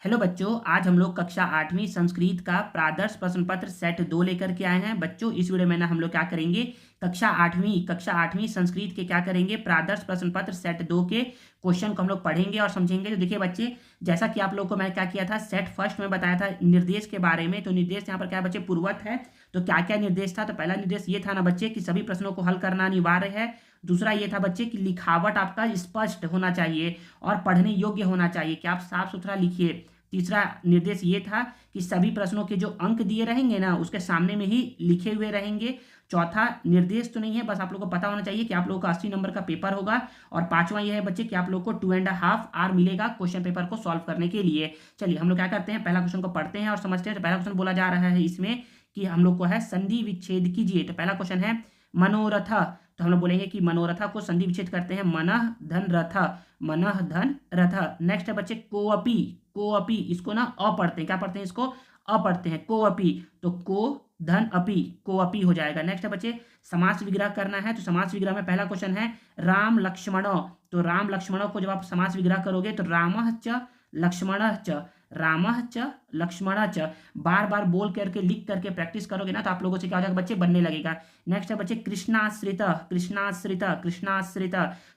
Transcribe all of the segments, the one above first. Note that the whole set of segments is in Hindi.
हेलो बच्चों, आज हम लोग कक्षा 8वीं संस्कृत का प्रादर्श प्रश्न पत्र सेट 2 लेकर के आए हैं। बच्चों, इस वीडियो में ना हम लोग क्या करेंगे, कक्षा 8वीं संस्कृत के क्या करेंगे, प्रादर्श प्रश्न पत्र सेट 2 के क्वेश्चन को हम लोग पढ़ेंगे और समझेंगे। तो देखिए बच्चे, जैसा कि आप लोग को मैं क्या किया था, सेट फर्स्ट में बताया था निर्देश के बारे में। तो निर्देश यहाँ पर क्या है बच्चे, पूर्वत है। तो क्या क्या निर्देश था, तो पहला निर्देश ये था ना बच्चे कि सभी प्रश्नों को हल करना अनिवार्य है। दूसरा ये था बच्चे कि लिखावट आपका स्पष्ट होना चाहिए और पढ़ने योग्य होना चाहिए, कि आप साफ सुथरा लिखिए। तीसरा निर्देश ये था कि सभी प्रश्नों के जो अंक दिए रहेंगे ना, उसके सामने में ही लिखे हुए रहेंगे। चौथा निर्देश तो नहीं है, बस आप लोगों को पता होना चाहिए कि आप लोगों का 80 नंबर का पेपर होगा। और पांचवा यह है बच्चे कि आप लोग को 2.5 आवर मिलेगा क्वेश्चन पेपर को सॉल्व करने के लिए। चलिए हम लोग क्या करते हैं, पहला क्वेश्चन को पढ़ते हैं और समझते हैं। तो पहला क्वेश्चन बोला जा रहा है इसमें कि हम लोग को है संधि विच्छेद कीजिए। तो पहला क्वेश्चन है मनोरथ। तो हम लोग बोलेंगे कि मनोरथा को संधि विच्छेद करते हैं, मनः धन रथ, मनः धन रथ। नेक्स्ट है बच्चे कोअपि। कोअपि इसको ना अ पढ़ते हैं, क्या पढ़ते हैं इसको, अ पढ़ते हैं, कोअपि। तो को धन अपि, कोअपि हो जाएगा। नेक्स्ट है बच्चे समास विग्रह करना है। तो समास विग्रह में पहला क्वेश्चन है राम लक्ष्मणो। तो राम लक्ष्मणों को जब आप समास विग्रह करोगे तो रामः च लक्ष्मणः च, रामः च लक्ष्मणः च, बार बार बोल करके लिख करके प्रैक्टिस करोगे ना, तो आप लोगों से क्या हो जाएगा बच्चे, बनने लगेगा। नेक्स्ट है बच्चे कृष्णाश्रित। कृष्णाश्रित, कृष्णाश्रित,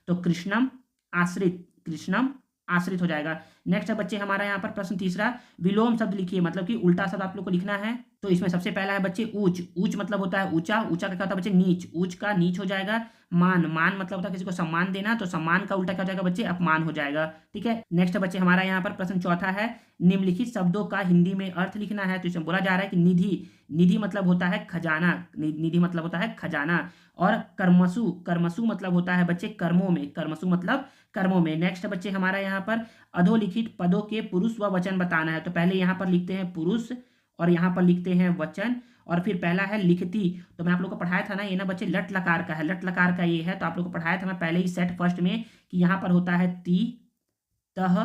तो कृष्णम आश्रित, कृष्णम आश्रित हो जाएगा। नेक्स्ट है बच्चे हमारा यहाँ पर प्रश्न तीसरा, विलोम शब्द लिखिए, मतलब कि उल्टा शब्द आप लोग को लिखना है। तो इसमें सबसे पहला है बच्चे ऊंच। ऊंच मतलब होता है ऊंचा, ऊंचा का क्या होता है बच्चे, नीच, ऊंच का नीच हो जाएगा। मान, मान मतलब होता है किसी को सम्मान देना, तो सम्मान का उल्टा क्या हो जाएगा बच्चे, अपमान हो जाएगा। ठीक है। नेक्स्ट बच्चे हमारा यहाँ पर प्रश्न चौथा है, निम्नलिखित शब्दों का हिंदी में अर्थ लिखना है। तो इसमें बोला जा रहा है कि निधि, निधि मतलब होता है खजाना, निधि मतलब होता है खजाना। और कर्मसु, कर्मसु मतलब होता है बच्चे कर्मों में, कर्मसु मतलब कर्मों में। नेक्स्ट बच्चे हमारा यहाँ पर अधोलिखित पदों के पुरुष व वचन बताना है। तो पहले यहाँ पर लिखते हैं पुरुष और यहाँ पर लिखते हैं वचन, और फिर पहला है लिखती। तो मैं आप लोग को पढ़ाया था ना, ये ना बच्चे लट लकार का है, लट लकार का ये है। तो आप लोग को पढ़ाया था मैं पहले ही सेट फर्स्ट में कि यहाँ पर होता है ती तह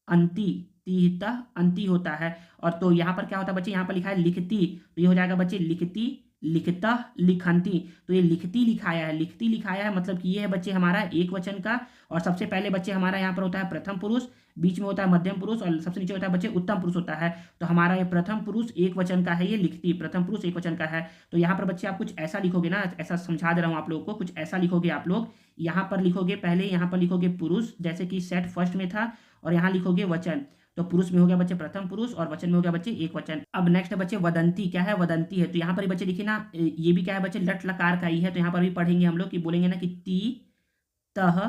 अंति, ती तह अंति होता है। और तो यहाँ पर क्या होता है बच्चे, यहाँ पर लिखा है लिखती, तो ये हो जाएगा बच्चे लिखती, लिखता, लिखंती। तो ये लिखती लिखाया है, लिखती लिखाया है, मतलब कि ये है बच्चे हमारा एक वचन का। और सबसे पहले बच्चे हमारा यहाँ पर होता है प्रथम पुरुष, बीच में होता है मध्यम पुरुष, और सबसे नीचे होता है बच्चे उत्तम पुरुष होता है। तो हमारा ये प्रथम पुरुष एक वचन का है, ये लिखती प्रथम पुरुष एक वचन का है। तो यहाँ पर बच्चे आप कुछ ऐसा लिखोगे ना, ऐसा समझा दे रहा हूँ आप लोगों को, कुछ ऐसा लिखोगे आप लोग। यहाँ पर लिखोगे पहले, यहाँ पर लिखोगे पुरुष जैसे कि सेट फर्स्ट में था, और यहाँ लिखोगे वचन। तो पुरुष में हो गया बच्चे प्रथम पुरुष और वचन में हो गया बच्चे एक वचन। अब नेक्स्ट है बच्चे वदंती। क्या है, वदंती है। तो यहाँ पर भी बच्चे देखिए ना, ये भी क्या है बच्चे, लट लकार का ही है। तो यहाँ पर भी पढ़ेंगे हम लोग कि बोलेंगे ना कि ती तह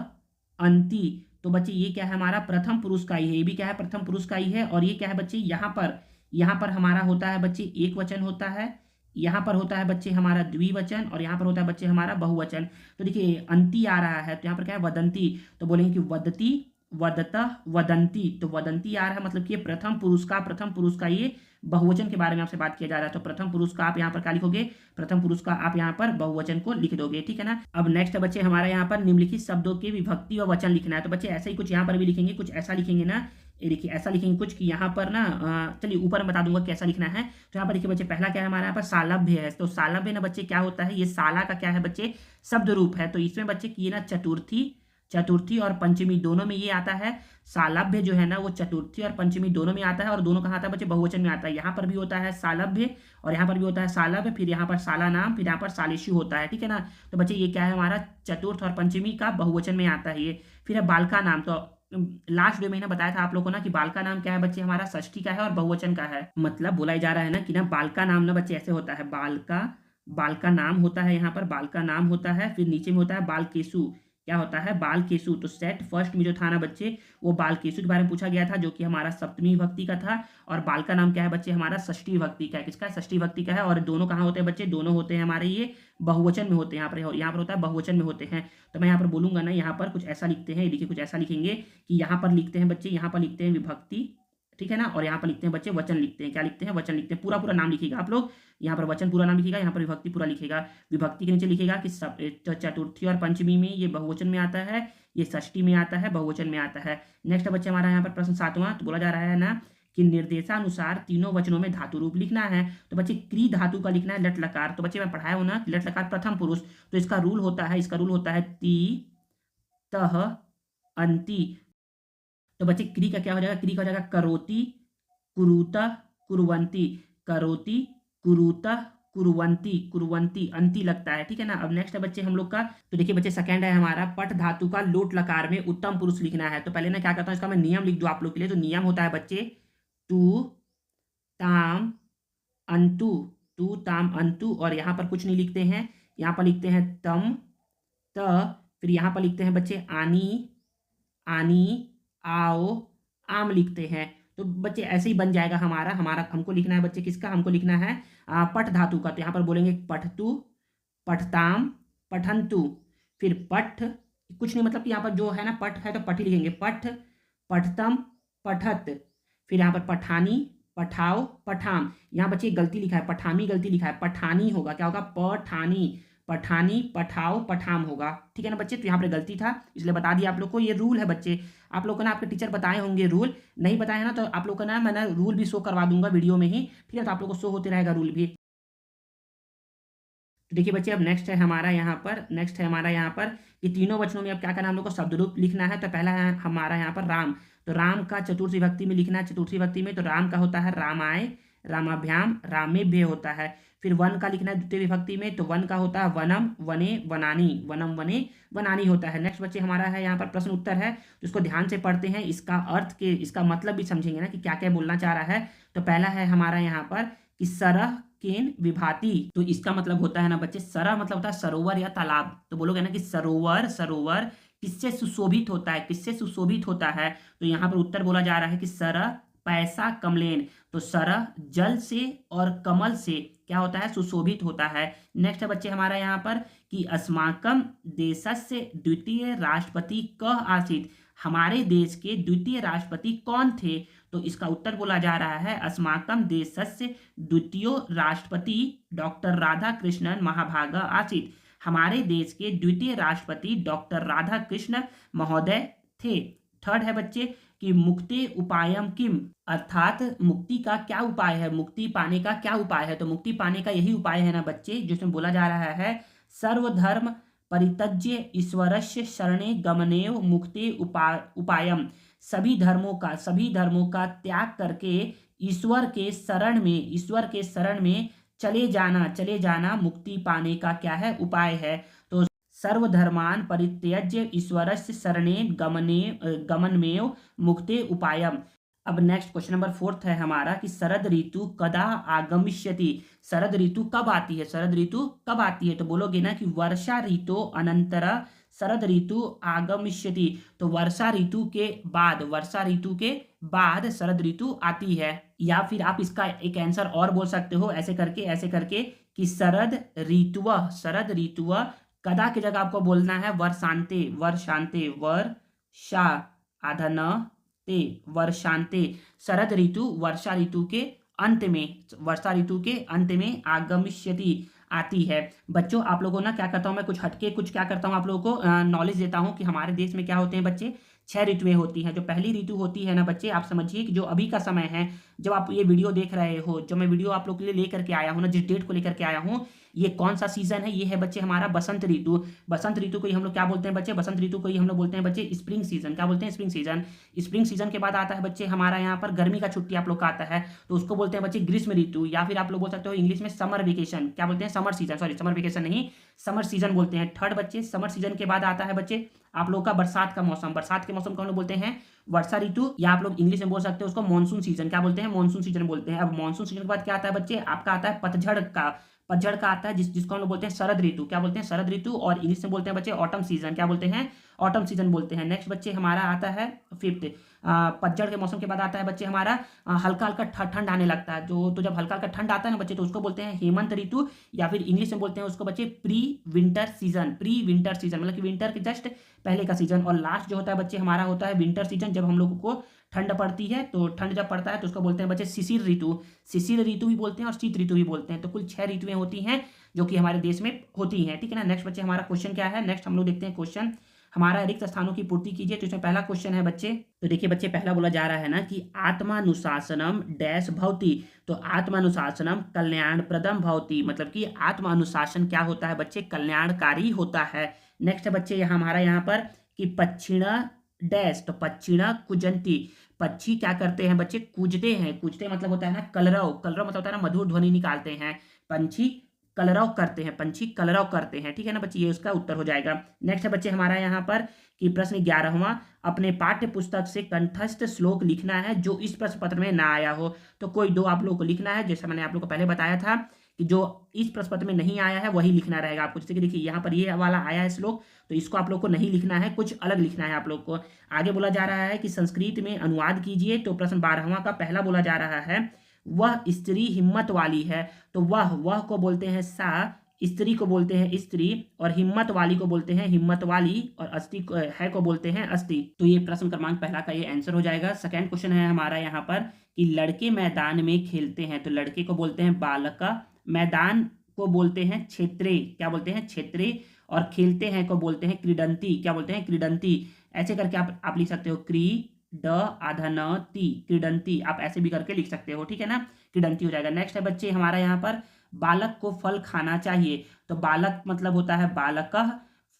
अंति। तो बच्चे ये क्या है, हमारा प्रथम पुरुष का ही है, ये भी क्या है प्रथम पुरुष का ही है। और ये क्या है बच्चे, यहाँ पर हमारा होता है बच्चे एक वचन होता है, यहाँ पर होता है बच्चे हमारा द्विवचन, और यहाँ पर होता है बच्चे हमारा बहुवचन। तो देखिए अंति आ रहा है, तो यहाँ पर क्या है वदंती। तो बोलेंगे कि वदती, वदतः, वदंती। तो वदंती आ रहा है, मतलब कि ये प्रथम पुरुष का ये बहुवचन के बारे में आपसे बात किया जा रहा है। तो प्रथम पुरुष का आप यहाँ पर क्या लिखोगे, प्रथम पुरुष का आप यहाँ पर बहुवचन को लिख दोगे। ठीक है ना। अब नेक्स्ट बच्चे हमारा यहाँ पर निम्नलिखित शब्दों के विभक्ति और वचन लिखना है। तो बच्चे ऐसा ही कुछ यहाँ पर भी लिखेंगे, कुछ ऐसा लिखेंगे ना, ये देखिए ऐसा लिखेंगे कुछ कि यहाँ पर ना, चलिए ऊपर मैं बता दूंगा कैसा लिखना है। तो यहाँ पर देखिए बच्चे पहला क्या है हमारा, यहाँ पर सालभ्य है। तो सालभ्य ना बच्चे क्या होता है, ये साला का क्या है बच्चे, शब्द रूप है। तो इसमें बच्चे की ना चतुर्थी, चतुर्थी और पंचमी दोनों में ये आता है। सालभ्य जो है ना वो चतुर्थी और पंचमी दोनों में आता है, और दोनों कहाँ आता है बच्चे, बहुवचन में आता है। यहाँ पर भी होता है सालभ्य और यहाँ पर भी होता है सालभ्य, फिर यहाँ पर साला नाम, फिर यहाँ पर सालिशी होता है। ठीक है ना। तो बच्चे ये क्या है हमारा, चतुर्थ और पंचमी का बहुवचन में आता है ये। फिर है बालका नाम। तो लास्ट वीडियो में ना बताया था आप लोगों को ना कि बालका नाम क्या है बच्चे, हमारा षष्ठी का है और बहुवचन का है। मतलब बोला जा रहा है ना कि ना बालका नाम ना बच्चे ऐसे होता है, बालका, बालका नाम होता है, यहाँ पर बालका नाम होता है, फिर नीचे में होता है बालकेशु। क्या होता है, बालकेशु। तो सेट फर्स्ट में जो था ना बच्चे, वो बालकेशु के बारे में पूछा गया था, जो कि हमारा सप्तमी विभक्ति का था। और बाल का नाम क्या है बच्चे, हमारा षष्ठी विभक्ति का है। किसका, षष्ठी विभक्ति का है। और दोनों कहाँ होते हैं बच्चे, दोनों होते हैं हमारे ये बहुवचन में होते हैं। यहाँ पर होता है बहुवचन में होते हैं। तो मैं यहाँ पर बोलूंगा ना, यहाँ पर कुछ ऐसा लिखते हैं, देखिए कुछ ऐसा लिखेंगे कि यहाँ पर लिखते हैं बच्चे, यहाँ पर लिखते हैं विभक्ति, ठीक है ना। और यहाँ पर लिखते हैं बच्चे वचन, लिखते हैं क्या लिखते हैं, वचन लिखते हैं। पूरा पूरा नाम लिखिएगा आप लोग, यहाँ पर वचन पूरा नाम लिखिएगा, यहाँ पर विभक्ति पूरा लिखेगा। विभक्ति के नीचे लिखेगा कि चतुर्थी और पंचमी में ये बहुवचन में आता है, ये षष्ठी में आता है, बहुवचन में आता है। नेक्स्ट बच्चे हमारा यहाँ पर प्रश्न सातवां। तो बोला जा रहा है ना कि निर्देशानुसार तीनों वचनों में धातु रूप लिखना है। तो बच्चे क्री धातु का लिखना है लट लकार। तो बच्चे मैं पढ़ाया हूं ना लट लकार प्रथम पुरुष, तो इसका रूल होता है ती तह अंति। तो बच्चे क्री का क्या हो जाएगा, क्री का हो जाएगा करोति कुरुता कुरुवंती, करोति कुरुता कुरुवंती, कुरुवंती अंति लगता है, ठीक है ना। अब नेक्स्ट है बच्चे हम लोग का, तो देखिए बच्चे सेकंड है हमारा पट धातु का लोट लकार में उत्तम पुरुष लिखना है। तो पहले ना क्या करता हूँ, इसका मैं नियम लिख दूं आप लोग के लिए। तो नियम होता है बच्चे तू ताम अंतु, तू ताम अंतु, और यहाँ पर कुछ नहीं लिखते हैं, यहाँ पर लिखते हैं तम त, फिर यहाँ पर लिखते हैं बच्चे आनी आनी आओ आम लिखते हैं। तो बच्चे ऐसे ही बन जाएगा हमारा हमारा हमको लिखना है बच्चे किसका, हमको लिखना है पठ धातु का। तो यहाँ पर बोलेंगे पठतु पठताम पठंतु, फिर पठ कुछ नहीं, मतलब कि यहाँ पर जो है ना पठ है तो पठ ही लिखेंगे, पठ पठतम पठत, फिर यहाँ पर पठानी पठाओ पठाम। यहाँ बच्चे गलती लिखा है, पठामी गलती लिखा है, पठानी होगा, क्या होगा पठानी, पठानी पठाओ पठाम होगा, ठीक है ना बच्चे। तो यहाँ पर गलती था इसलिए बता दिया आप लोग को। ये रूल है बच्चे, आप लोग को ना आपके टीचर बताए होंगे रूल, नहीं बताए हैं ना तो आप लोग का ना मैं रूल भी शो करवा दूंगा वीडियो में ही, ठीक है। तो आप लोग को शो होते रहेगा रूल भी। तो देखिए बच्चे अब नेक्स्ट है हमारा यहाँ पर कि तीनों वचनों में अब क्या करना है हम लोग को शब्द रूप लिखना है। तो पहला है हमारा यहाँ पर राम, तो राम का चतुर्थी विभक्ति में लिखना है, चतुर्थी विभक्ति में। तो राम का होता है रामाय रामाभ्याम रामेभ्य होता है। फिर वन का लिखना है द्वितीय विभक्ति में, तो वन का होता है वनम वने वनानी, वनम वने वनानी होता है। नेक्स्ट बच्चे हमारा है यहाँ पर प्रश्न उत्तर है, तो इसको ध्यान से पढ़ते हैं, इसका अर्थ के इसका मतलब भी समझेंगे ना कि क्या क्या बोलना चाह रहा है। तो पहला है हमारा यहाँ पर कि सरह केन विभाति, तो इसका मतलब होता है ना बच्चे, सरह मतलब होता है सरोवर या तालाब। तो बोलोगे ना कि सरोवर सरोवर किससे सुशोभित होता है, किससे सुशोभित होता है। तो यहाँ पर उत्तर बोला जा रहा है कि सरह पैसा कमलेन, तो सरह जल से और कमल से क्या होता है, सुशोभित होता है। नेक्स्ट है बच्चे हमारा यहाँ पर कि अस्माकम देशस्य द्वितीय राष्ट्रपति कः आसीत्, हमारे देश के द्वितीय राष्ट्रपति कौन थे। तो इसका उत्तर बोला जा रहा है अस्माकम देशस्य द्वितीय राष्ट्रपति डॉक्टर राधा कृष्णन महाभागा आसीत्, हमारे देश के द्वितीय राष्ट्रपति डॉक्टर राधा कृष्ण महोदय थे। थर्ड है बच्चे कि मुक्ति उपायम किम, अर्थात मुक्ति का क्या उपाय है, मुक्ति पाने का क्या उपाय है। तो मुक्ति पाने का यही उपाय है ना बच्चे, जिसमें बोला जा रहा है सर्वधर्म परित्यज्य ईश्वरस्य शरणे गमनेव मुक्ति उपायम, सभी धर्मों का त्याग करके ईश्वर के शरण में चले जाना मुक्ति पाने का क्या है, उपाय है। तो सर्वधर्मान परित्यज्य ईश्वरस्य शरणे गमनमेव मुक्ते उपायम। अब नेक्स्ट क्वेश्चन नंबर 4 है हमारा कि शरद ऋतु कदा आगमिष्यति, शरद ऋतु कब आती है, शरद ऋतु कब आती है। तो बोलोगे ना कि वर्षा ऋतु अनंतर शरद ऋतु आगमिष्यति, तो वर्षा ऋतु के बाद शरद ऋतु आती है। या फिर आप इसका एक आंसर और बोल सकते हो ऐसे करके कि शरद ऋतु कदा की जगह आपको बोलना है वर्षांते, वर्षा आधा न ते वर्षांते, शरद ऋतु वर्षा ऋतु के अंत में आगमिष्यति आती है। बच्चों आप लोगों ना क्या करता हूँ मैं, कुछ हटके कुछ क्या करता हूँ आप लोगों को नॉलेज देता हूँ कि हमारे देश में क्या होते हैं बच्चे, 6 ऋतुएं होती हैं। जो पहली ऋतु होती है ना बच्चे, आप समझिए कि जो अभी का समय है जब आप ये वीडियो देख रहे हो, जो मैं वीडियो आप लोग के लिए लेकर के आया हूँ ना, जिस डेट को लेकर के आया हूँ, ये कौन सा सीजन है, ये है बच्चे हमारा बसंत ऋतु। बसंत ऋतु को ही हम लोग क्या बोलते हैं बच्चे, बसंत ऋतु को ही हम लोग बोलते हैं बच्चे स्प्रिंग सीजन। क्या बोलते हैं, स्प्रिंग सीजन। स्प्रिंग सीजन के बाद आता है बच्चे हमारा यहाँ पर गर्मी का छुट्टी आप लोग का आता है, तो उसको बोलते हैं बच्चे ग्रीष्म ऋतु, या फिर आप लोग बोल सकते हो इंग्लिश में समर वेकेशन। क्या बोलते हैं, summer season, sorry summer vacation नहीं, समर सीजन बोलते हैं। थर्ड बच्चे समर सीजन के बाद आता है बच्चे आप लोग का बरसात का मौसम। बरसात के मौसम को हम लोग बोलते हैं वर्षा ऋतु, या आप लोग इंग्लिश में बोल सकते हो उसको मानसून सीजन। क्या बोलते हैं, मानसून सीजन बोलते हैं। अब मानसून सीजन के बाद क्या आता है बच्चे, आपका आता है पतझड़ का आता है, जिसको हम लोग बोलते हैं शरद ऋतु। क्या बोलते हैं, शरद ऋतु, और इंग्लिश में बोलते हैं बच्चे ऑटम सीजन। क्या बोलते हैं, ऑटम सीजन बोलते हैं। नेक्स्ट बच्चे हमारा आता है 5th, पतझड़ के मौसम के बाद आता है बच्चे हमारा हल्का हल्का ठंड आने लगता है। तो जब हल्का हल्का ठंड आता है ना बच्चे, तो उसको बोलते हैं हेमंत ऋतु, या फिर इंग्लिश में बोलते हैं उसको बच्चे प्री विंटर सीजन, मतलब कि विंटर के जस्ट पहले का सीजन। और लास्ट जो होता है बच्चे हमारा होता है विंटर सीजन, जब हम लोगों को ठंड पड़ती है। तो ठंड जब पड़ता है तो उसको बोलते हैं बच्चे शिशिर ऋतु भी बोलते हैं और शीत ऋतु भी बोलते हैं। तो कुल 6 ऋतुएं होती हैं जो कि हमारे देश में होती हैं, ठीक है ना। नेक्स्ट बच्चे हमारा क्वेश्चन क्या है, नेक्स्ट हम लोग देखते हैं क्वेश्चन हमारा रिक्त स्थानों की पूर्ति कीजिए। तो इसमें पहला क्वेश्चन है बच्चे, तो देखिए बच्चे पहला बोला जा रहा है ना कि आत्मानुशासनम डैश भवति। तो आत्मानुशासनम कल्याणप्रदम भवति, मतलब कि आत्मानुशासन क्या होता है बच्चे, कल्याणकारी होता है। नेक्स्ट बच्चे यहाँ हमारा यहाँ पर कि पक्षिणा डैश, तो पक्षिणा कुजंती, पक्षी क्या करते हैं बच्चे, कूजते हैं। कूजते मतलब होता है ना कलरव, कलरव मतलब होता है ना मधुर ध्वनि निकालते हैं। पंछी कलरव करते हैं, पंछी कलरव करते हैं, ठीक है ना बच्चे, ये उसका उत्तर हो जाएगा। नेक्स्ट बच्चे हमारा यहाँ पर कि प्रश्न 11वां, अपने पाठ्य पुस्तक से कंठस्थ श्लोक लिखना है जो इस प्रश्न पत्र में ना आया हो। तो कोई दो आप लोगों को लिखना है, जैसा मैंने आप लोगों को पहले बताया था कि जो इस प्रश्न पत्र में नहीं आया है वही लिखना रहेगा आपको। जैसे कि देखिए यहाँ पर ये वाला आया है श्लोक, तो इसको आप लोग को नहीं लिखना है, कुछ अलग लिखना है आप लोग को। आगे बोला जा रहा है कि संस्कृत में अनुवाद कीजिए। तो प्रश्न 12वां का पहला बोला जा रहा है, वह स्त्री हिम्मत वाली है। तो वह को बोलते हैं सा, स्त्री को बोलते हैं स्त्री, और हिम्मत वाली को बोलते हैं हिम्मत वाली, और अस्थि है को बोलते हैं अस्थि। तो ये प्रश्न क्रमांक पहला का ये आंसर हो जाएगा। सेकंड क्वेश्चन है हमारा यहाँ पर कि लड़के मैदान में खेलते हैं। तो लड़के को बोलते हैं बालका, मैदान को बोलते हैं क्षेत्रे, क्या बोलते हैं क्षेत्रे, और खेलते हैं को बोलते हैं क्रीडंती, क्या बोलते हैं क्रीडंती। ऐसे करके आप लिख सकते हो क्री ड आधा न ती, क्रीडंती, आप ऐसे भी करके लिख सकते हो, ठीक है ना, क्रीडंती हो जाएगा। नेक्स्ट है बच्चे हमारा यहाँ पर बालक को फल खाना चाहिए। तो बालक मतलब होता है बालकः,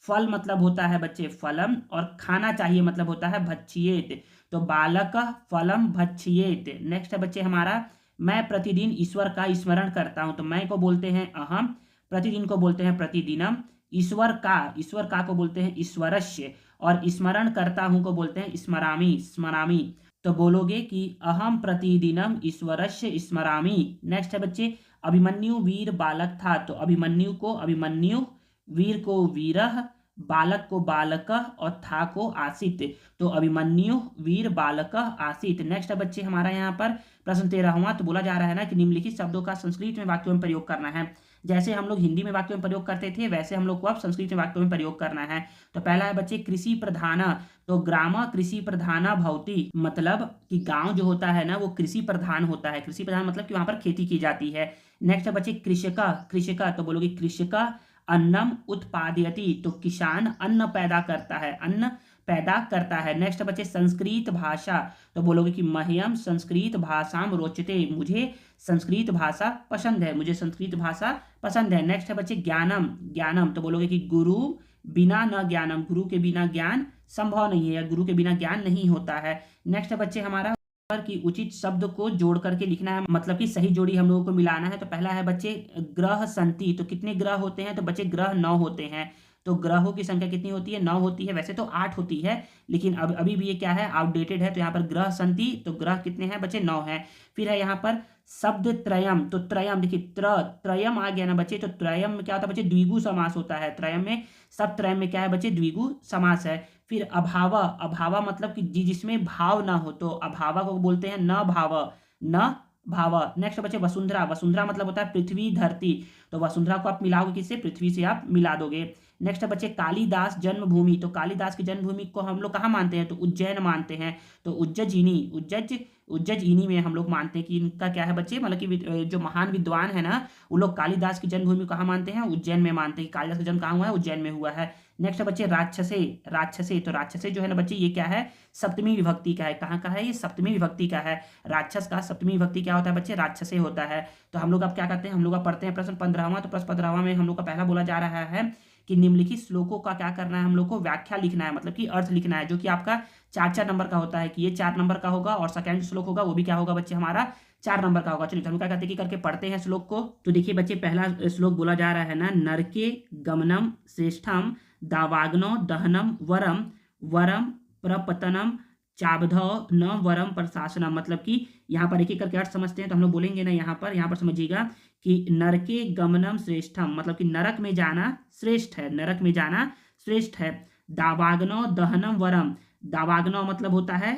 फल मतलब होता है बच्चे फलम, और खाना चाहिए मतलब होता है भक्षयेत। तो बालकः फलम भक्षयेत। नेक्स्ट है बच्चे हमारा, मैं प्रतिदिन ईश्वर का स्मरण करता हूं। तो मैं को बोलते हैं अहम, प्रतिदिन को बोलते हैं प्रतिदिनम, ईश्वर का को बोलते हैं ईश्वरस्य, और स्मरण करता हूं को बोलते हैं स्मरामि, स्मरामि। तो बोलोगे कि अहम प्रतिदिनम ईश्वरस्य स्मरामि। नेक्स्ट है बच्चे, अभिमन्यु वीर बालक था। तो अभिमन्यु को अभिमन्यु, वीर को वीरह, बालक को बालकः, और था को आसित। तो अभिमन्यु वीर बालकः आसित। नेक्स्ट है बच्चे हमारा यहाँ पर प्रश्न 13वां। तो बोला जा रहा है ना कि निम्नलिखित शब्दों का संस्कृत में वाक्यों में प्रयोग करना है। जैसे हम लोग हिंदी में वाक्यों में प्रयोग करते थे वैसे हम लोग को अब संस्कृत में वाक्यों में प्रयोग करना है। तो पहला है बच्चे कृषि प्रधाना। तो ग्राम कृषि प्रधाना भवति, मतलब कि गांव जो होता है ना वो कृषि प्रधान होता है। कृषि प्रधान मतलब कि वहां पर खेती की जाती है। नेक्स्ट है बच्चे कृषका, कृषका तो बोलोगे कृषका अन्नम उत्पादयति। तो किसान अन्न पैदा करता है, अन्न पैदा करता है। नेक्स्ट बच्चे संस्कृत भाषा। तो बोलोगे कि मह्यम संस्कृत भाषाम रोचते, मुझे संस्कृत भाषा पसंद है, मुझे संस्कृत भाषा पसंद है। नेक्स्ट है बच्चे ज्ञानम, ज्ञानम तो बोलोगे कि गुरु बिना न ज्ञानम, गुरु के बिना ज्ञान संभव नहीं है, या गुरु के बिना ज्ञान नहीं होता है। नेक्स्ट है बच्चे हमारा कि उचित शब्द को जोड़ करके लिखना है, मतलब कि सही जोड़ी हम लोगों को मिलाना है। तो पहला है बच्चे ग्रह संति। तो कितने ग्रह होते हैं, तो बच्चे ग्रह 9 होते हैं। तो ग्रहों की संख्या कितनी होती है, 9 होती है। वैसे तो 8 होती है, लेकिन अभी भी ये क्या है, आउटडेटेड है। तो यहाँ पर ग्रह संति, तो ग्रह कितने हैं बच्चे, 9 है। फिर है यहाँ पर शब्द त्रयम। तो त्रयम देखिए त्रयम आ गया ना बच्चे। तो त्रयम में क्या होता है बच्चे, द्विगु समास होता है। त्रयम में, सब त्रयम में क्या है बच्चे, द्विगु समास है। फिर अभावा, अभावा मतलब कि जिसमें भाव ना हो, तो अभावा को बोलते हैं न भाव, न भाव। नेक्स्ट बच्चे वसुंधरा, वसुंधरा मतलब होता है पृथ्वी धरती। तो वसुंधरा को आप मिलाओगे किससे, पृथ्वी से आप मिला दोगे। नेक्स्ट बच्चे कालिदास जन्मभूमि। तो कालिदास की जन्मभूमि को हम लोग कहाँ मानते हैं, तो उज्जैन मानते हैं। तो उज्जयिनी, उज्जयिनी में हम लोग मानते हैं कि इनका क्या है बच्चे, मतलब कि जो महान विद्वान है ना वो लोग कालिदास की जन्मभूमि कहाँ मानते हैं, उज्जैन में मानते हैं। कालिदास का जन्म कहाँ हुआ है, उज्जैन में हुआ है। नेक्स्ट बच्चे राक्षसे, राक्षसे। तो राक्षसे जो है ना बच्चे ये क्या है, सप्तमी विभक्ति का है। कहाँ का है ये, सप्तमी विभक्ति का है। राक्षस का सप्तमी विभक्ति क्या होता है बच्चे, राक्षसे होता है। तो हम लोग अब क्या करते हैं, हम लोग अब पढ़ते हैं प्रश्न 15वां। तो प्रश्न 15वां में हम लोग का पहला बोला जा रहा है कि निम्नलिखित श्लोकों का क्या करना है, हम लोग को व्याख्या लिखना है, मतलब कि अर्थ लिखना है, जो कि आपका 4 नंबर का होता है। कि ये 4 नंबर का होगा, और सेकंड श्लोक होगा वो भी क्या होगा बच्चे हमारा 4 नंबर का होगा। चलिए हम क्या करते हैं कि करके पढ़ते हैं श्लोक को। तो देखिए बच्चे पहला श्लोक बोला जा रहा है ना, नरके गमनम श्रेष्ठम दावाग्नो दहनम वरम, वरम प्रपतनम चाबधौ न वरम प्रशासनम। मतलब कि यहाँ पर एक एक करके अर्थ समझते हैं। तो हम लोग बोलेंगे ना यहाँ पर समझिएगा कि नरके गमनम श्रेष्ठम, मतलब कि नरक में जाना श्रेष्ठ है, नरक में जाना श्रेष्ठ है। दावाग्नो दहनम वरम, दावाग्नो मतलब होता है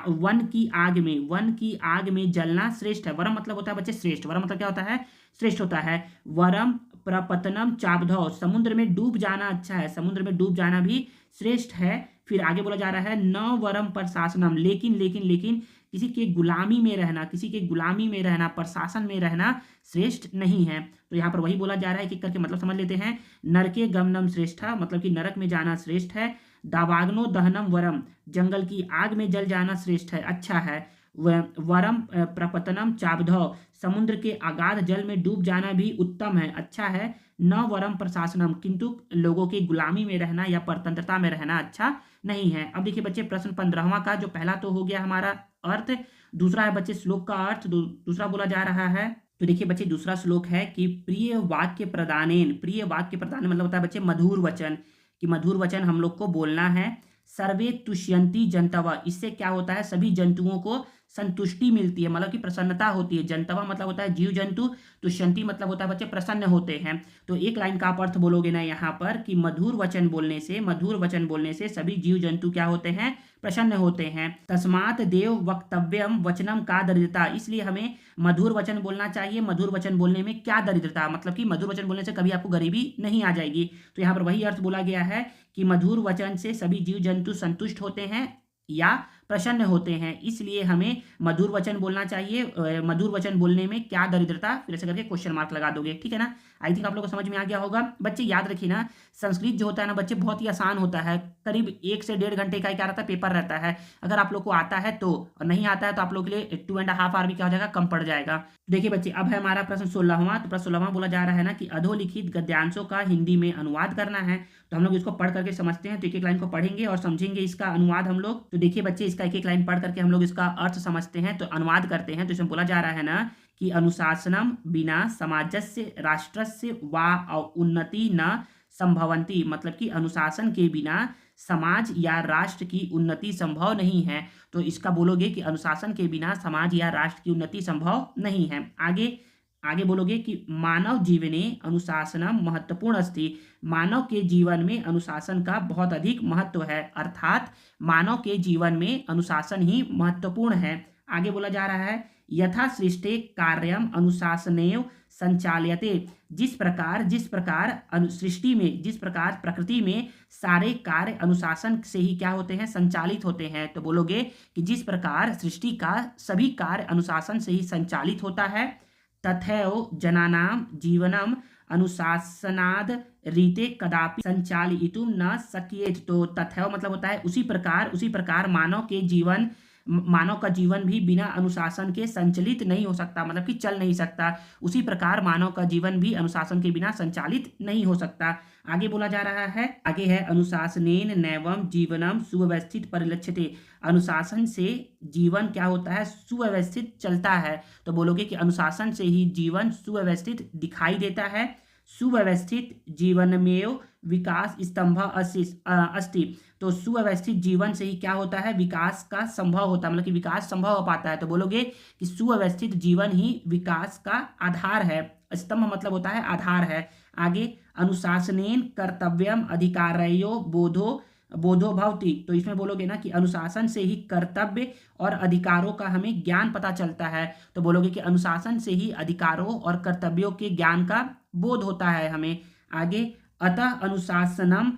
वन की आग में, वन की आग में जलना श्रेष्ठ है। वरम मतलब होता है बच्चे श्रेष्ठ, वरम मतलब क्या होता है, श्रेष्ठ होता है। वरम प्रपतनम चाबधौ, समुद्र में डूब जाना अच्छा है, समुद्र में डूब जाना भी श्रेष्ठ है। फिर आगे बोला जा रहा है न वरम प्रशासनम, लेकिन लेकिन लेकिन किसी के गुलामी में रहना, किसी के गुलामी में रहना, प्रशासन में रहना श्रेष्ठ नहीं है। तो यहाँ पर वही बोला जा रहा है कि करके मतलब समझ लेते हैं। नरके गमनम श्रेष्ठा, मतलब कि नरक में जाना श्रेष्ठ है। दावाग्नो दहनम वरम, जंगल की आग में जल जाना श्रेष्ठ है, अच्छा है। वरम प्रपतनम चाबधौ, समुद्र के अगाध जल में डूब जाना भी उत्तम है, अच्छा है। न वरम प्रशासनम, किंतु लोगों की गुलामी में रहना या परतंत्रता में रहना अच्छा नहीं है। अब देखिए बच्चे प्रश्न 15वां का जो पहला तो हो गया हमारा अर्थ, दूसरा है बच्चे श्लोक का अर्थ दूसरा बोला जा रहा है। तो देखिए बच्चे दूसरा श्लोक है कि प्रिय वाक्य प्रदानेन, प्रिय वाक्य प्रदान मतलब होता है बच्चे मधुर वचन, कि मधुर वचन हम लोग को बोलना है। सर्वे तुष्यंती जंतव, इससे क्या होता है सभी जंतुओं को संतुष्टि मिलती है, मतलब कि प्रसन्नता होती है। जंतवा मतलब होता है जीव जंतु, तुष्यंती मतलब होता है बच्चे प्रसन्न होते हैं। तो एक लाइन का आप अर्थ बोलोगे ना यहाँ पर कि मधुर वचन बोलने से, मधुर वचन बोलने से सभी जीव जंतु क्या होते हैं, प्रसन्न होते हैं। तस्मात देव वक्तव्यम वचनम का दरिद्रता, इसलिए हमें मधुर वचन बोलना चाहिए। मधुर वचन बोलने में क्या दरिद्रता, मतलब कि मधुर वचन बोलने से कभी आपको गरीबी नहीं आ जाएगी। तो यहाँ पर वही अर्थ बोला गया है कि मधुर वचन से सभी जीव जंतु संतुष्ट होते हैं या प्रसन्न होते हैं, इसलिए हमें मधुर वचन बोलना चाहिए। मधुर वचन बोलने में क्या दरिद्रता, फिर ऐसे करके क्वेश्चन मार्क लगा दोगे, ठीक है ना। आई थिंक आप लोगों को समझ में आ गया होगा। बच्चे याद रखिए ना, संस्कृत जो होता है ना बच्चे बहुत ही आसान होता है, करीब 1 से 1.5 घंटे का क्या रहता है, पेपर रहता है। अगर आप लोग को आता है तो, और नहीं आता है तो आप लोग के लिए 2.5 आवर भी क्या हो जाएगा, कम पड़ जाएगा। देखिए बच्चे अब है हमारा प्रश्न 16वां। तो प्रश्न 16वां बोला जा रहा है ना कि अधोलिखित गद्यांशों का हिंदी में अनुवाद करना है। तो हम लोग इसको पढ़ करके समझते हैं। तो एक एक लाइन को पढ़ेंगे और समझेंगे इसका अनुवाद हम लोग। तो देखिए बच्चे इसका एक एक लाइन पढ़ करके हम लोग इसका अर्थ समझते हैं, तो अनुवाद करते हैं। तो इसमें बोला जा रहा है ना कि अनुशासनम बिना समाजस्य राष्ट्रस्य वा उन्नति न संभवंती, मतलब कि अनुशासन के बिना समाज या राष्ट्र की उन्नति संभव नहीं है। तो इसका बोलोगे कि अनुशासन के बिना समाज या राष्ट्र की उन्नति संभव नहीं है। आगे आगे बोलोगे कि मानव जीवने अनुशासनम महत्वपूर्ण अस्ति, मानव के जीवन में अनुशासन का बहुत अधिक महत्व है, अर्थात मानव के जीवन में अनुशासन ही महत्वपूर्ण है। आगे बोला जा रहा है यथा सृष्टे कार्यम अनुशासनेव संचाल्यते, जिस प्रकार सृष्टि में, जिस प्रकार प्रकृति में सारे कार्य अनुशासन से ही क्या होते हैं, संचालित होते हैं। तो बोलोगे कि जिस प्रकार सृष्टि का सभी कार्य अनुशासन से ही संचालित होता है, तथैव जनानां जीवनम अनुशासनाद रीते कदापि संचालितुम न शक्येत। तो तथैव मतलब होता है उसी प्रकार मानव का जीवन भी बिना अनुशासन के संचालित नहीं हो सकता, मतलब कि चल नहीं सकता। उसी प्रकार मानव का जीवन भी अनुशासन के बिना संचालित नहीं हो सकता। आगे बोला जा रहा है, आगे है अनुशासनेन नैवं जीवनम सुव्यवस्थित परिलक्ष्यते, अनुशासन से जीवन क्या होता है, सुव्यवस्थित चलता है। तो बोलोगे कि अनुशासन से ही जीवन सुव्यवस्थित दिखाई देता है। सुव्यवस्थित जीवनमेव विकास स्तंभ अस्ति, तो सुव्यवस्थित जीवन से ही क्या होता है, विकास का संभव होता है, मतलब कि विकास संभव हो पाता है। तो बोलोगे कि सुव्यवस्थित जीवन ही विकास का आधार है। स्तंभ मतलब होता है आधार है। आगे अनुशासनेन कर्तव्यम अधिकारयो बोधो भवति, तो इसमें बोलोगे ना कि अनुशासन से ही कर्तव्य और अधिकारों का हमें ज्ञान पता चलता है। तो बोलोगे कि अनुशासन से ही अधिकारों और कर्तव्यों के ज्ञान का बोध होता है हमें। आगे अतः अनुशासनम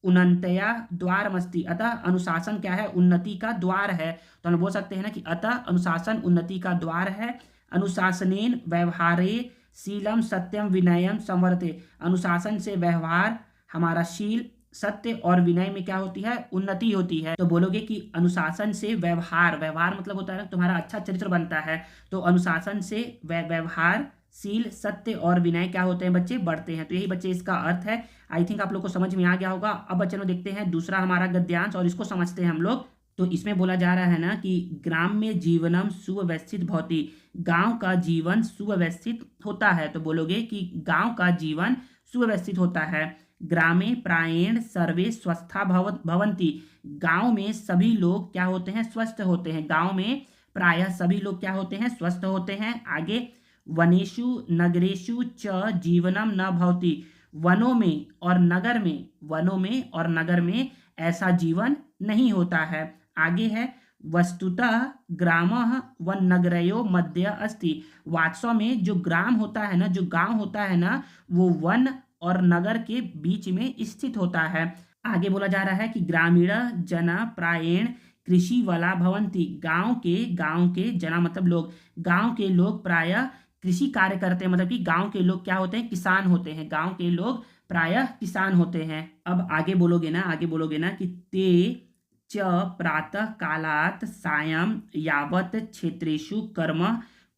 उन्नतया द्वारमस्ति, अतः अनुशासन क्या है, उन्नति का द्वार है। तो हम बोल सकते हैं ना कि अतः अनुशासन उन्नति का द्वार है। अनुशासनेन व्यवहारे शीलम सत्यम विनयम संवर्ते, अनुशासन से व्यवहार, हमारा शील, सत्य और विनय में क्या होती है, उन्नति होती है। तो बोलोगे कि अनुशासन से व्यवहार मतलब होता है तुम्हारा अच्छा चरित्र बनता है। तो अनुशासन से व्यवहार, शील, सत्य और विनय क्या होते हैं बच्चे, बढ़ते हैं। तो यही बच्चे इसका अर्थ है। आई थिंक आप लोग को समझ में आ गया होगा। अब बच्चों देखते हैं दूसरा हमारा गद्यांश और इसको समझते हैं हम लोग। तो इसमें बोला जा रहा है ना कि ग्राम्य जीवनम सुव्यवस्थित भवति, गांव का जीवन सुव्यवस्थित होता है। तो बोलोगे कि गांव का जीवन सुव्यवस्थित होता है। ग्रामे प्रायेण सर्वे स्वस्था भवन्ति, गांव में सभी लोग क्या होते हैं, स्वस्थ होते हैं। गांव में प्रायः सभी लोग क्या होते हैं, स्वस्थ होते हैं। आगे वनेषु नगरेषु च जीवनम न भवति, वनों में और नगर में ऐसा जीवन नहीं होता है। आगे है वस्तुतः ग्रामः वन नगरयो मध्य अस्ति, वास्तव में जो ग्राम होता है ना, जो गांव होता है ना, वो वन और नगर के बीच में स्थित होता है। आगे बोला जा रहा है कि ग्रामीण जना प्रायेण कृषि वाला भवंती, गांव के जना मतलब लोग, गांव के लोग प्रायः कृषि कार्य करते हैं, मतलब कि गांव के लोग क्या होते हैं, किसान होते हैं। गांव के लोग प्रायः किसान होते हैं। अब आगे बोलोगे ना, आगे बोलोगे ना कि ते च प्रातः कालात् सायं यावत् क्षेत्रेषु कर्म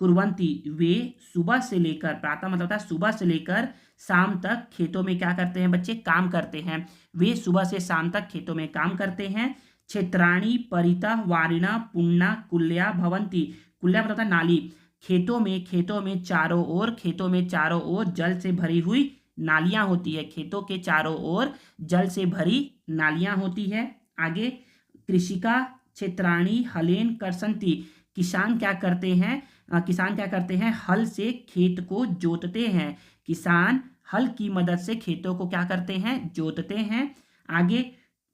कुर्वन्ति। वे सुबह से लेकर, प्रातः मतलब होता है सुबह से लेकर शाम तक खेतों में क्या करते हैं बच्चे, काम करते हैं। वे सुबह से शाम तक खेतों में काम करते हैं। क्षेत्राणि परितः वारिणा पुण्या कुल्या भवन्ति। कुल्या मतलब होता है नाली। खेतों में चारों ओर, खेतों में चारों ओर जल से भरी हुई नालियां होती है। खेतों के चारों ओर जल से भरी नालियां होती है। आगे, कृषिका क्षेत्राणि हलेन कर्षन्ति। किसान क्या करते हैं, किसान क्या करते हैं, हल से खेत को जोतते हैं। किसान हल की मदद से खेतों को क्या करते हैं, जोतते हैं। आगे,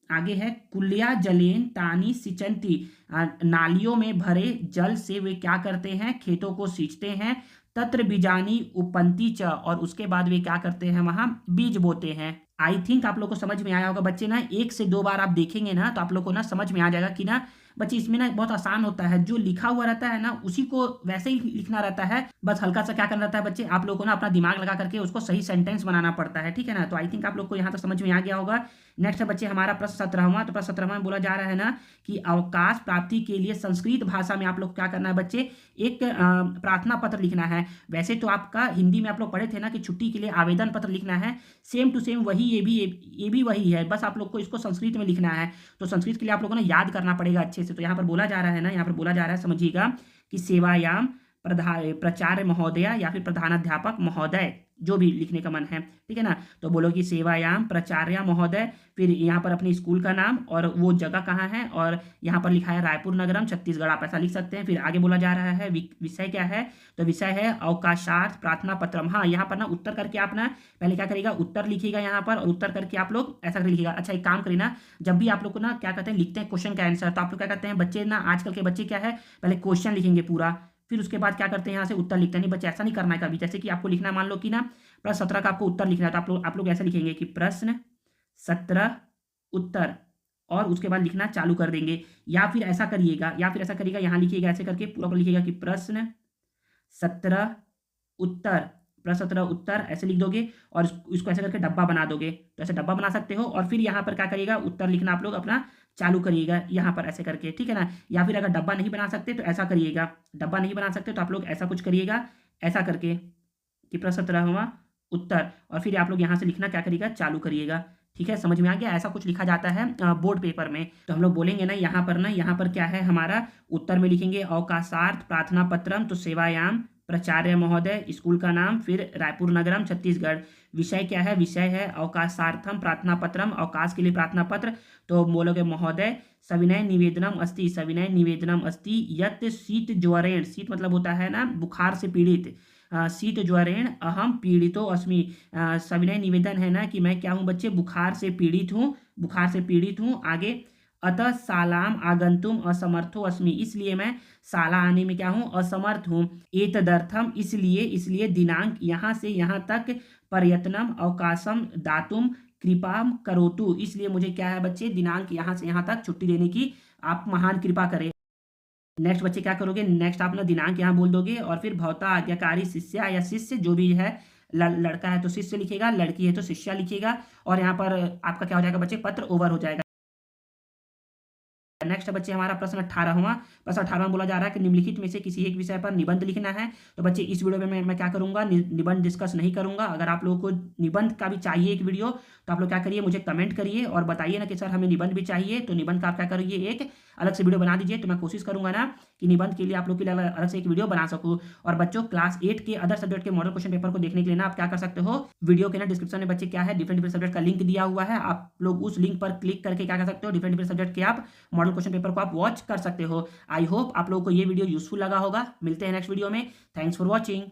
आगे है कुल्या जलेन तानी सिंचन्ति। नालियों में भरे जल से वे क्या करते हैं, खेतों को सींचते हैं। तत्र बीजानी उपंती च, और उसके बाद वे क्या करते हैं, वहां बीज बोते हैं। आई थिंक आप लोग को समझ में आया होगा बच्चे ना। 1 से 2 बार आप देखेंगे ना तो आप लोग को ना समझ में आ जाएगा कि ना बच्चे इसमें ना बहुत आसान होता है। जो लिखा हुआ रहता है ना उसी को वैसे ही लिखना रहता है, बस हल्का सा क्या करना रहता है बच्चे, आप लोग को ना अपना दिमाग लगा करके उसको सही सेंटेंस बनाना पड़ता है, ठीक है ना। तो आई थिंक आप लोग को यहाँ तक समझ में आ गया होगा। नेक्स्ट है बच्चे हमारा प्रश्न 17वां। तो प्रश्न 17वां में बोला जा रहा है ना कि अवकाश प्राप्ति के लिए संस्कृत भाषा में आप लोग क्या करना है बच्चे, एक प्रार्थना पत्र लिखना है। वैसे तो आपका हिंदी में आप लोग पढ़े थे ना कि छुट्टी के लिए आवेदन पत्र लिखना है, सेम टू सेम वही ये भी वही है, बस आप लोग को इसको संस्कृत में लिखना है। तो संस्कृत के लिए आप लोगों को ना याद करना पड़ेगा अच्छे से। तो यहाँ पर बोला जा रहा है ना, यहाँ पर बोला जा रहा है, समझिएगा कि सेवायाम प्राचार्य महोदया या फिर प्रधानाध्यापक महोदय, जो भी लिखने का मन है, ठीक है ना। तो बोलो कि सेवायाम प्राचार्य महोदय, फिर यहाँ पर अपने स्कूल का नाम और वो जगह कहाँ है, और यहाँ पर लिखा है रायपुर नगरम छत्तीसगढ़, आप ऐसा लिख सकते हैं। फिर आगे बोला जा रहा है विषय क्या है, तो विषय है अवकाशार्थ प्रार्थना पत्रम। हाँ, यहाँ पर ना उत्तर करके आप ना पहले क्या करेगा, उत्तर लिखिएगा यहाँ पर, और उत्तर करके आप लोग ऐसा कर लिखिएगा। अच्छा, एक काम करिए ना, जब भी आप लोग को ना क्या कहते हैं लिखते हैं क्वेश्चन का आंसर, तो आप लोग क्या कहते हैं बच्चे ना, आजकल के बच्चे क्या है, पहले क्वेश्चन लिखेंगे पूरा, फिर उसके बाद क्या करते हैं यहाँ से उत्तर लिखते हैं। नहीं बच्चे, ऐसा नहीं करना है कभी। जैसे कि आपको लिखना, मान लो कि ना प्रश्न 17 का आपको उत्तर लिखना है, तो आप लोग ऐसे लिखेंगे कि प्रश्न 17 उत्तर, और उसके बाद लिखना चालू कर देंगे। या फिर ऐसा करिएगा, यहाँ लिखिएगा ऐसे करके पूरा लिखिएगा कि प्रश्न 17 उत्तर, प्रश्न 17 उत्तर ऐसे लिख दोगे, और इसको ऐसे करके डब्बा बना दोगे। तो ऐसे डब्बा बना सकते हो, और फिर यहाँ पर क्या करिएगा, उत्तर लिखना आप लोग अपना चालू करिएगा यहाँ पर ऐसे करके, ठीक है ना। या फिर अगर डब्बा नहीं बना सकते तो ऐसा करिएगा, डब्बा नहीं बना सकते तो आप लोग ऐसा कुछ करिएगा, ऐसा करके कि प्रश्न 17वां उत्तर, और फिर आप लोग यहाँ से लिखना क्या करिएगा, चालू करिएगा। ठीक है, समझ में आ गया। ऐसा कुछ लिखा जाता है बोर्ड पेपर में। तो हम लोग बोलेंगे ना यहाँ पर क्या है हमारा, उत्तर में लिखेंगे अवकाशार्थ प्रार्थना पत्रम, तो सेवायाम प्राचार्य महोदय, स्कूल का नाम, फिर रायपुर नगरम छत्तीसगढ़। विषय क्या है, विषय है अवकाशार्थम प्रार्थना पत्रम, अवकाश के लिए प्रार्थना पत्र। तो बोलोगे महोदय सविनय निवेदनम अस्ति, सविनय निवेदनम अस्ति यत् शीत ज्वरेण, शीत मतलब होता है ना बुखार से पीड़ित, शीत ज्वरेण अहम पीड़ितो अस्मि। सविनय निवेदन है ना कि मैं क्या हूँ बच्चे, बुखार से पीड़ित हूँ। आगे, अतः शालाम आगंतुम असमर्थो अस्मि, इसलिए मैं शाला आने में क्या हूँ, असमर्थ हूँ। एतदर्थम, इसलिए दिनांक यहाँ से यहाँ तक, प्रयत्नम अवकाशम दातुम कृपा करोतु, इसलिए मुझे क्या है बच्चे, दिनांक यहाँ से यहाँ तक छुट्टी देने की आप महान कृपा करें। नेक्स्ट बच्चे क्या करोगे, नेक्स्ट आप ना दिनांक यहाँ बोल दोगे, और फिर भवता आज्ञाकारी शिष्या या शिष्य जो भी है, लड़का है तो शिष्य लिखेगा, लड़की है तो शिष्या लिखेगा, और यहाँ पर आपका क्या हो जाएगा बच्चे, पत्र ओवर हो जाएगा। नेक्स्ट बच्चे हमारा प्रश्न 18वां। प्रश्न 18वां बोला जा रहा है कि निम्नलिखित में से किसी एक विषय पर निबंध लिखना है। तो बच्चे इस वीडियो में मैं क्या करूंगा, निबंध डिस्कस नहीं करूंगा। अगर आप लोगों को निबंध का भी चाहिए एक वीडियो, तो आप लोग क्या करिए, मुझे कमेंट करिए और बताइए ना कि सर हमें निबंध भी चाहिए। तो निबंध का आप क्या करिए, एक अलग से वीडियो बना दीजिए। तो मैं कोशिश करूंगा ना कि निबंध के लिए आप लोग के लिए अलग से एक वीडियो बना सकूँ। और बच्चों क्लास 8 के अदर सब्जेक्ट के मॉडल क्वेश्चन पेपर को देखने के लिए ना आप क्या कर सकते हो, वीडियो के ना डिस्क्रिप्शन में बच्चे क्या है, डिफरेंट सब्जेक्ट का लिंक दिया हुआ है। आप लोग उस लिंक पर क्लिक करके क्या कर सकते हो, डिफरेंट सब्जेक्ट के आप मॉडल क्वेश्चन पेपर को आप वॉच कर सकते हो। आई होप आप लोगों को ये वीडियो यूजफुल लगा होगा। मिलते हैं नेक्स्ट वीडियो में। Thanks for watching.